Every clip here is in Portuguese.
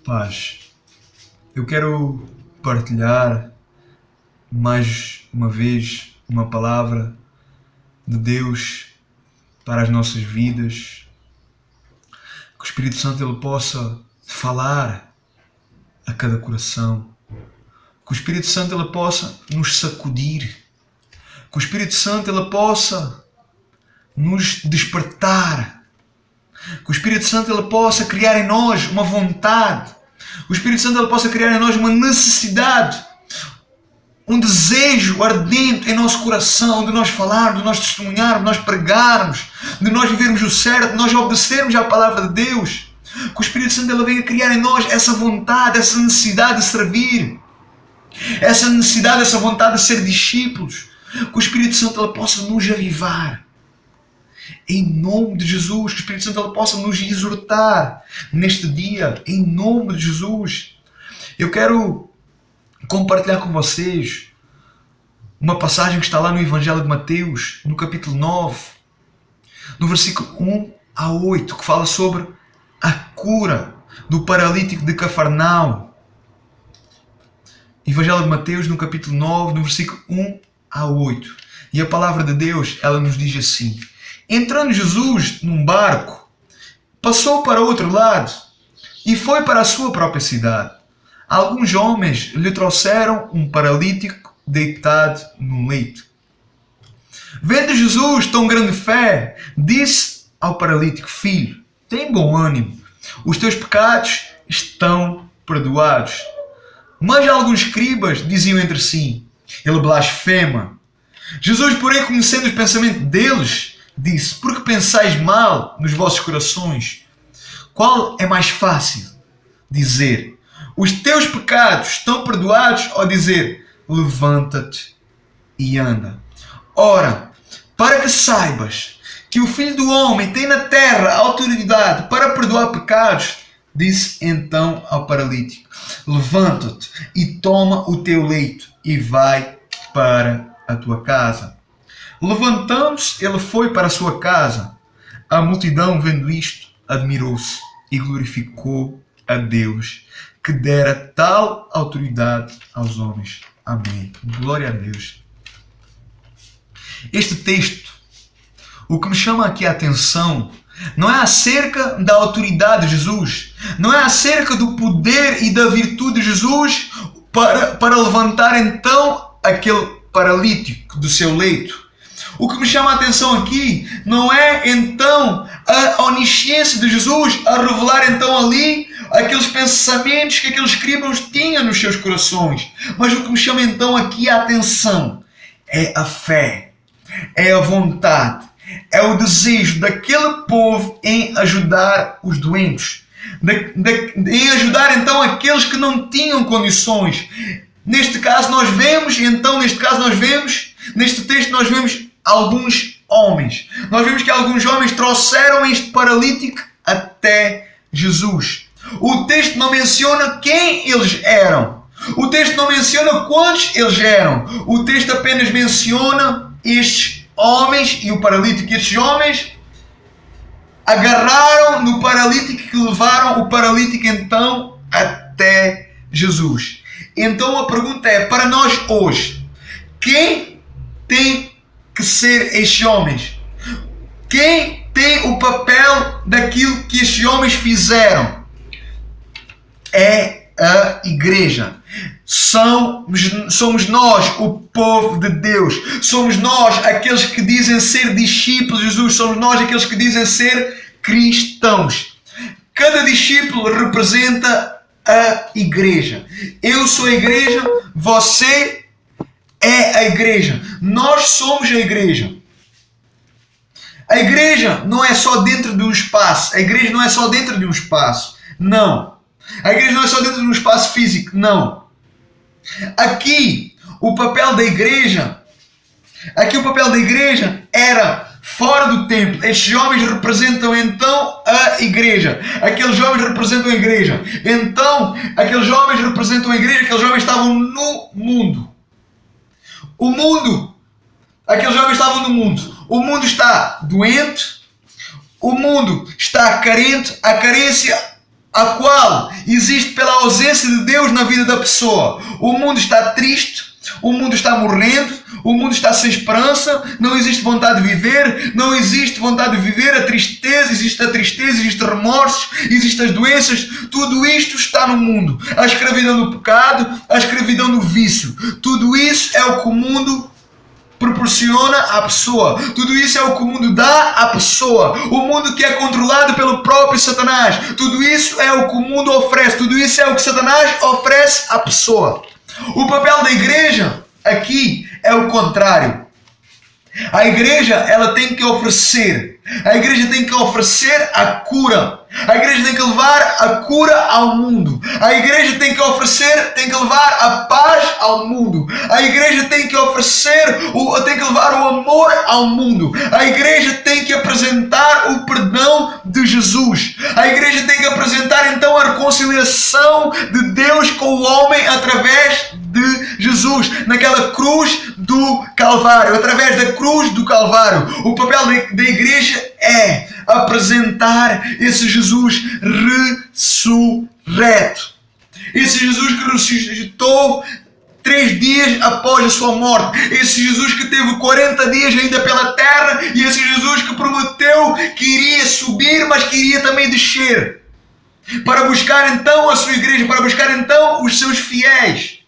Paz, eu quero partilhar mais uma vez uma palavra de Deus para as nossas vidas. Que o Espírito Santo ele possa falar a cada coração. Que o Espírito Santo ele possa nos sacudir. Que o Espírito Santo ele possa nos despertar. Que o Espírito Santo ele possa criar em nós uma vontade. O Espírito Santo ele possa criar em nós uma necessidade, um desejo ardente em nosso coração de nós falarmos, de nós testemunharmos, de nós pregarmos, de nós vivermos o certo, de nós obedecermos à palavra de Deus. Que o Espírito Santo ele venha criar em nós essa vontade, essa necessidade de servir, essa necessidade, essa vontade de ser discípulos. Que o Espírito Santo ele possa nos avivar. Em nome de Jesus, que o Espírito Santo ele possa nos exortar neste dia, em nome de Jesus. Eu quero compartilhar com vocês uma passagem que está lá no Evangelho de Mateus, no capítulo 9, no versículo 1 a 8, que fala sobre a cura do paralítico de Cafarnaum. Evangelho de Mateus, no capítulo 9, no versículo 1 a 8. E a palavra de Deus, ela nos diz assim: entrando Jesus num barco, passou para outro lado e foi para a sua própria cidade. Alguns homens lhe trouxeram um paralítico deitado no leito. Vendo Jesus tão grande fé, disse ao paralítico: filho, tem bom ânimo, os teus pecados estão perdoados. Mas alguns escribas diziam entre si: ele blasfema. Jesus, porém, conhecendo os pensamentos deles, disse: por que pensais mal nos vossos corações? Qual é mais fácil? Dizer: os teus pecados estão perdoados, ou dizer: levanta-te e anda? Ora, para que saibas que o Filho do Homem tem na terra autoridade para perdoar pecados, disse então ao paralítico: levanta-te e toma o teu leito e vai para a tua casa. Levantando-se, ele foi para a sua casa. A multidão, vendo isto, admirou-se e glorificou a Deus, que dera tal autoridade aos homens. Amém. Glória a Deus. Este texto, o que me chama aqui a atenção, não é acerca da autoridade de Jesus, não é acerca do poder e da virtude de Jesus para levantar então aquele paralítico do seu leito. O que me chama a atenção aqui não é então a onisciência de Jesus a revelar então ali aqueles pensamentos que aqueles escribas tinham nos seus corações, mas o que me chama então aqui a atenção é a fé, é a vontade, é o desejo daquele povo em ajudar os doentes, em ajudar então aqueles que não tinham condições. Neste caso nós vemos, neste texto nós vemos alguns homens. Nós vemos que alguns homens trouxeram este paralítico até Jesus. O texto não menciona quem eles eram. O texto não menciona quantos eles eram. O texto apenas menciona estes homens e o paralítico. Estes homens agarraram no paralítico e levaram o paralítico então até Jesus. Então a pergunta é, para nós hoje, quem tem que ser estes homens? Quem tem o papel daquilo que estes homens fizeram? É a igreja. Somos nós, o povo de Deus. Somos nós aqueles que dizem ser discípulos de Jesus. Somos nós aqueles que dizem ser cristãos. Cada discípulo representa a igreja. Eu sou a igreja, você é a igreja. Nós somos a igreja. A igreja não é só dentro de um espaço. A igreja não é só dentro de um espaço. Não. A igreja não é só dentro de um espaço físico. Não. Aqui o papel da igreja era fora do templo. Estes homens representam então a igreja. Aqueles homens representam a igreja. Então, aqueles homens representam a igreja. Aqueles homens estavam no mundo. Aqueles homens estavam no mundo. O mundo está doente. O mundo está carente. A carência a qual existe pela ausência de Deus na vida da pessoa. O mundo está triste, o mundo está morrendo, o mundo está sem esperança, não existe vontade de viver, não existe vontade de viver, a tristeza, existe remorsos, existem as doenças, tudo isto está no mundo. A escravidão do pecado, a escravidão do vício, tudo isso é o que o mundo proporciona à pessoa, tudo isso é o que o mundo dá à pessoa, o mundo que é controlado pelo próprio Satanás, tudo isso é o que o mundo oferece, tudo isso é o que Satanás oferece à pessoa. O papel da igreja aqui é o contrário. A igreja, ela tem que oferecer. A igreja tem que oferecer a cura. A igreja tem que levar a cura ao mundo. A igreja tem que oferecer, tem que levar a paz ao mundo. A igreja tem que oferecer, tem que levar o amor ao mundo. A igreja tem que apresentar o perdão de Jesus. A igreja tem que apresentar então a reconciliação de Deus com o homem através de Jesus, naquela cruz do Calvário, através da cruz do Calvário. O papel da igreja é apresentar esse Jesus ressurreto. Esse Jesus que ressuscitou 3 dias após a sua morte. Esse Jesus que teve 40 dias ainda pela terra e esse Jesus que prometeu que iria subir, mas que iria também descer para buscar então a sua igreja, para buscar então os seus fiéis.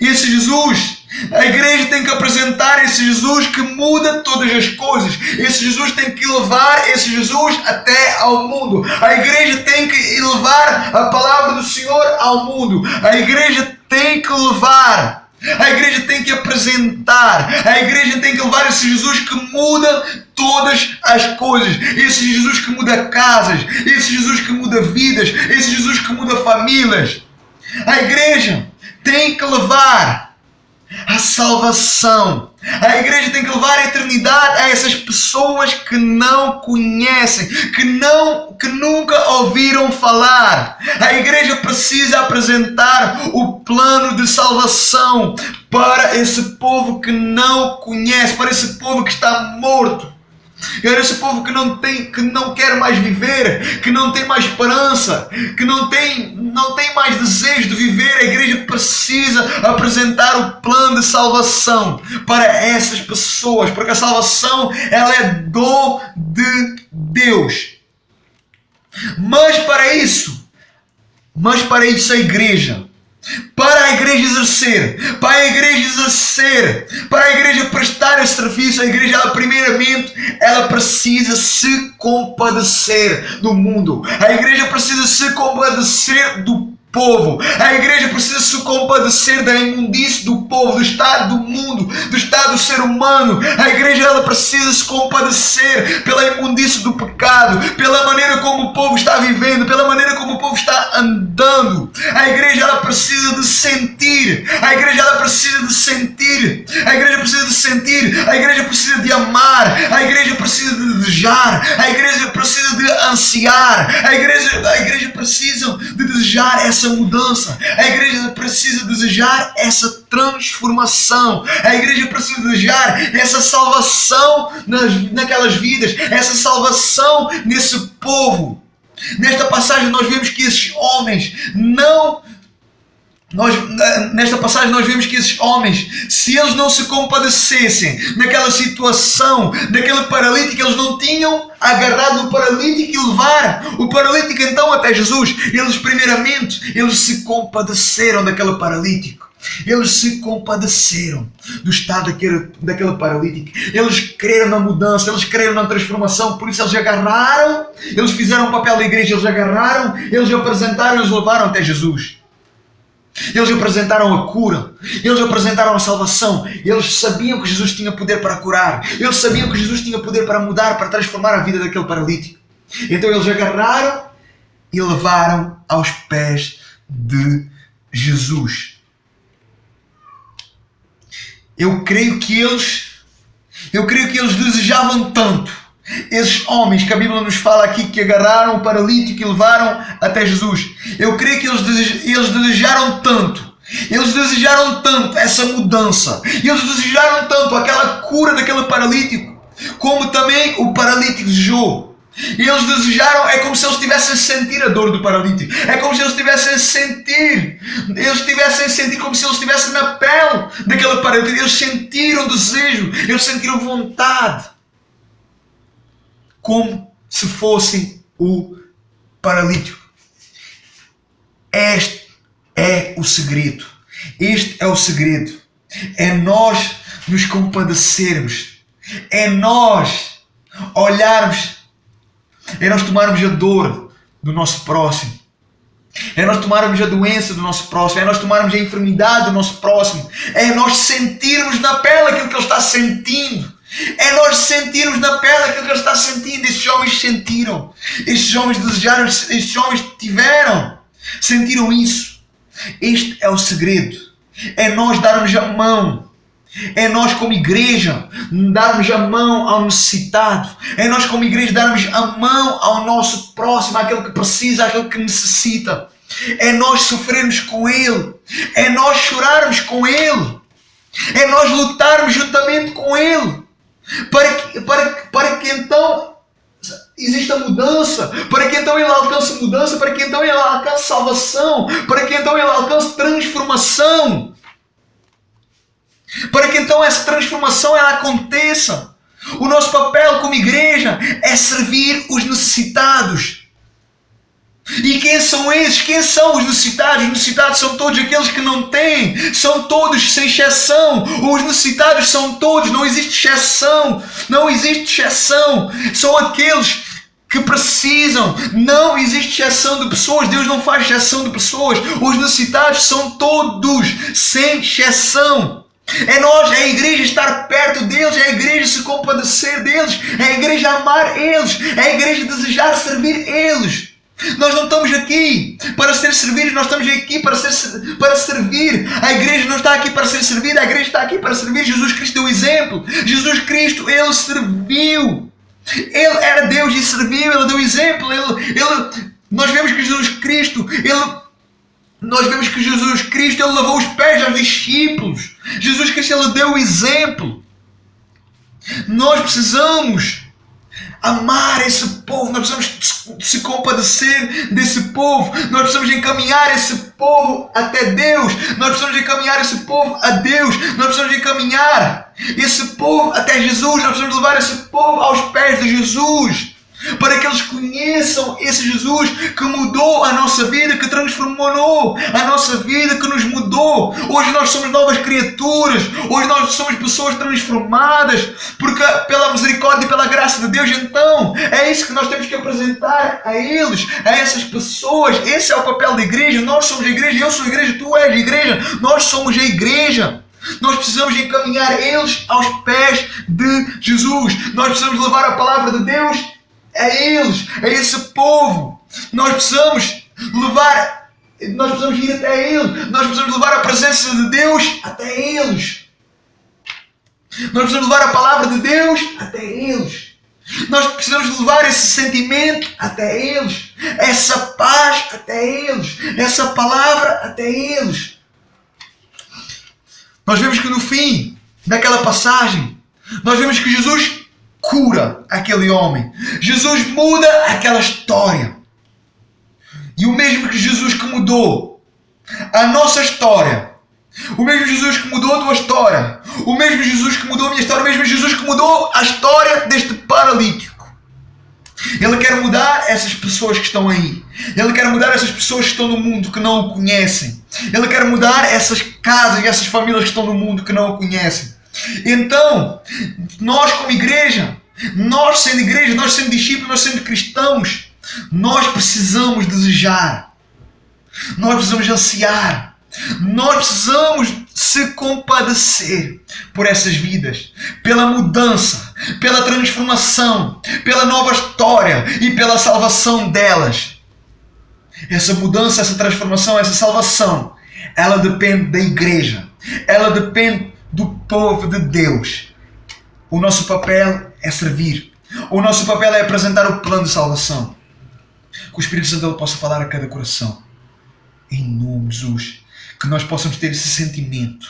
Esse Jesus, a igreja tem que apresentar esse Jesus que muda todas as coisas. Esse Jesus tem que levar esse Jesus até ao mundo. A igreja tem que levar a palavra do Senhor ao mundo. A igreja tem que levar. A igreja tem que apresentar. A igreja tem que levar esse Jesus que muda todas as coisas. Esse Jesus que muda casas. Esse Jesus que muda vidas. Esse Jesus que muda famílias. A igreja tem que levar a salvação. A igreja tem que levar a eternidade a essas pessoas que não conhecem, que nunca ouviram falar. A igreja precisa apresentar o plano de salvação para esse povo que não conhece, para esse povo que está morto. Esse povo que não quer mais viver, que não tem mais esperança, que não tem mais desejo de viver. A igreja precisa apresentar o plano de salvação para essas pessoas, porque a salvação ela é dom de Deus. Mas para isso a igreja, para a igreja exercer, para a igreja prestar esse serviço, a igreja primeiramente ela precisa se compadecer do mundo. A igreja precisa se compadecer do povo. A igreja precisa se compadecer da imundície do povo, do estado do mundo, do estado do ser humano. A igreja ela precisa se compadecer pela imundície do pecado, pela maneira como o povo está vivendo, pela maneira como o povo está andando. A igreja ela precisa de sentir. A igreja ela precisa de sentir. A igreja precisa de sentir. A igreja precisa de amar. A igreja precisa de desejar. A igreja precisa de ansiar. A igreja precisa de desejar essa mudança. A igreja precisa desejar essa transformação. A igreja precisa desejar essa salvação naquelas vidas, essa salvação nesse povo. Nesta passagem nós vemos que esses homens se eles não se compadecessem naquela situação, daquele paralítico, eles não tinham agarrado o paralítico e levaram o paralítico então até Jesus. Eles se compadeceram daquele paralítico. Eles se compadeceram do estado daquele paralítico. Eles creram na mudança, eles creram na transformação. Por isso eles agarraram, eles fizeram o papel da igreja, eles agarraram, eles apresentaram, eles levaram até Jesus. Eles apresentaram a cura, eles apresentaram a salvação. Eles sabiam que Jesus tinha poder para curar, eles sabiam que Jesus tinha poder para mudar, para transformar a vida daquele paralítico. Então eles agarraram e levaram aos pés de Jesus. Eu creio que eles desejavam tanto. Esses homens que a Bíblia nos fala aqui que agarraram o paralítico e levaram até Jesus. Eu creio que eles desejaram tanto. Eles desejaram tanto essa mudança. Eles desejaram tanto aquela cura daquele paralítico. Como também o paralítico desejou. Eles desejaram, é como se eles estivessem a sentir a dor do paralítico. É como se eles estivessem a sentir. Eles estivessem a sentir como se eles estivessem na pele daquele paralítico. Eles sentiram desejo. Eles sentiram vontade. Como se fossem o paralítico. Este é o segredo. Este é o segredo. É nós nos compadecermos. É nós olharmos. É nós tomarmos a dor do nosso próximo. É nós tomarmos a doença do nosso próximo. É nós tomarmos a enfermidade do nosso próximo. É nós sentirmos na pele aquilo que ele está sentindo. É nós sentirmos na pele aquilo que ele está sentindo. Estes homens sentiram. Estes homens desejaram. Estes homens tiveram. Sentiram isso. Este é o segredo. É nós darmos a mão. É nós como igreja darmos a mão ao necessitado. É nós como igreja darmos a mão ao nosso próximo, àquele que precisa, àquele que necessita. É nós sofrermos com ele. É nós chorarmos com ele. É nós lutarmos juntamente com ele. Para que então exista mudança. Para que então ele alcance mudança. Para que então ele alcance salvação. Para que então ele alcance transformação. Para que então essa transformação ela aconteça. O nosso papel como igreja é servir os necessitados. E quem são esses? Quem são os necessitados? Os necessitados são todos aqueles que não têm. São todos sem exceção. Os necessitados são todos. Não existe exceção. Não existe exceção. São aqueles que precisam. Não existe exceção de pessoas. Deus não faz exceção de pessoas. Os necessitados são todos sem exceção. É nós, é a igreja estar perto deles, é a igreja se compadecer deles, é a igreja amar eles, é a igreja desejar servir eles. Nós não estamos aqui para ser servidos, nós estamos aqui para servir. A igreja não está aqui para ser servida, a igreja está aqui para servir. Jesus Cristo deu o exemplo. Jesus Cristo, ele serviu. Ele era Deus e serviu, ele deu o exemplo. Nós vemos que Jesus Cristo, ele lavou os pés aos discípulos. Jesus Cristo, ele deu o exemplo. Nós precisamos amar esse povo. Nós precisamos se compadecer desse povo. Nós precisamos encaminhar esse povo até Deus. Nós precisamos encaminhar esse povo a Deus. Nós precisamos encaminhar esse povo até Jesus. Nós precisamos levar esse povo aos pés de Jesus. Para que eles conheçam esse Jesus que mudou a nossa vida, que transformou a nossa vida, que nos mudou. Hoje nós somos novas criaturas. Hoje nós somos pessoas transformadas porque pela misericórdia e pela graça de Deus. Então, é isso que nós temos que apresentar a eles, a essas pessoas. Esse é o papel da igreja. Nós somos a igreja, eu sou a igreja, tu és a igreja. Nós somos a igreja. Nós precisamos encaminhar eles aos pés de Jesus. Nós precisamos levar a palavra de Deus a eles, a esse povo. Nós precisamos ir até eles. Nós precisamos levar a presença de Deus até eles. Nós precisamos levar a palavra de Deus até eles. Nós precisamos levar esse sentimento até eles, essa paz até eles, essa palavra até eles. Nós vemos que no fim daquela passagem, nós vemos que Jesus cura aquele homem. Jesus muda aquela história. E o mesmo que Jesus que mudou a nossa história, o mesmo Jesus que mudou a tua história, o mesmo Jesus que mudou a minha história, o mesmo Jesus que mudou a história deste paralítico. Ele quer mudar essas pessoas que estão aí. Ele quer mudar essas pessoas que estão no mundo que não o conhecem. Ele quer mudar essas casas e essas famílias que estão no mundo que não o conhecem. Então, nós como igreja, nós sendo discípulos, nós sendo cristãos, nós precisamos desejar, nós precisamos ansiar, nós precisamos se compadecer por essas vidas, pela mudança, pela transformação, pela nova história e pela salvação delas. Essa mudança, essa transformação, essa salvação, ela depende da igreja, ela depende do povo de Deus. O nosso papel é servir. O nosso papel é apresentar o plano de salvação. Que o Espírito Santo ele possa falar a cada coração. Em nome de Jesus. Que nós possamos ter esse sentimento.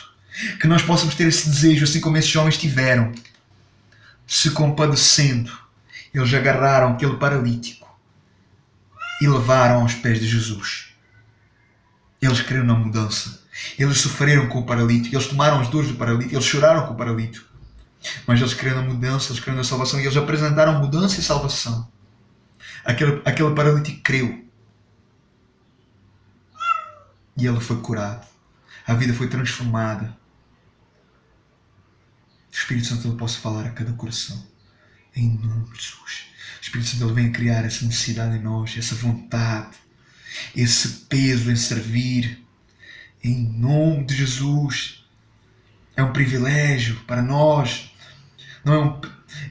Que nós possamos ter esse desejo, assim como esses homens tiveram. Se compadecendo Eles agarraram aquele paralítico e levaram aos pés de Jesus. Eles creram na mudança. Eles sofreram com o paralítico. Eles tomaram as dores do paralítico. Eles choraram com o paralítico. Mas eles creram na mudança, eles creram na salvação. E eles apresentaram mudança e salvação. Aquele paralítico creu. E ele foi curado. A vida foi transformada. O Espírito Santo ele pode falar a cada coração. Em nome de Jesus. O Espírito Santo ele vem criar essa necessidade em nós, essa vontade, esse peso em servir. Em nome de Jesus. É um privilégio para nós. Não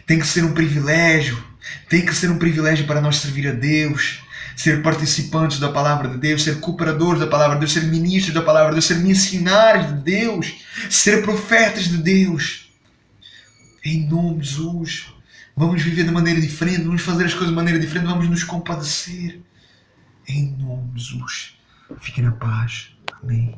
tem que ser um privilégio. Tem que ser um privilégio para nós servir a Deus. Ser participantes da palavra de Deus. Ser cooperadores da palavra de Deus. Ser ministros da palavra de Deus. Ser missionários de Deus. Ser profetas de Deus. Em nome de Jesus. Vamos viver de maneira diferente. Vamos fazer as coisas de maneira diferente. Vamos nos compadecer. Em nome de Jesus. Fiquem na paz. Amém.